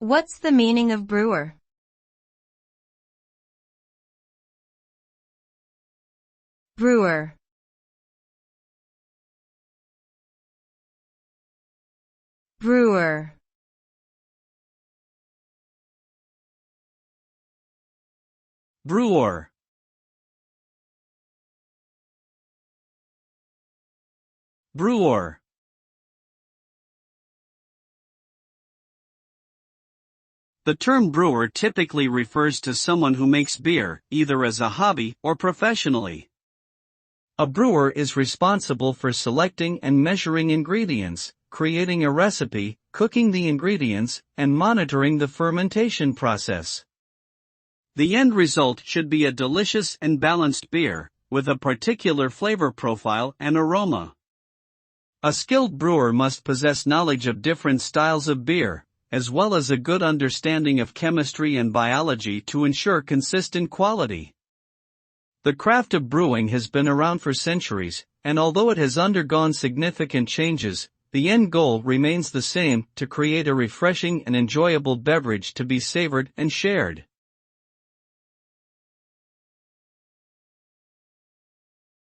What's the meaning of brewer? Brewer. Brewer. Brewer. Brewer. The term brewer typically refers to someone who makes beer, either as a hobby or professionally. A brewer is responsible for selecting and measuring ingredients, creating a recipe, cooking the ingredients, and monitoring the fermentation process. The end result should be a delicious and balanced beer, with a particular flavor profile and aroma. A skilled brewer must possess knowledge of different styles of beer, as well as a good understanding of chemistry and biology to ensure consistent quality. The craft of brewing has been around for centuries, and although it has undergone significant changes, the end goal remains the same: to create a refreshing and enjoyable beverage to be savored and shared.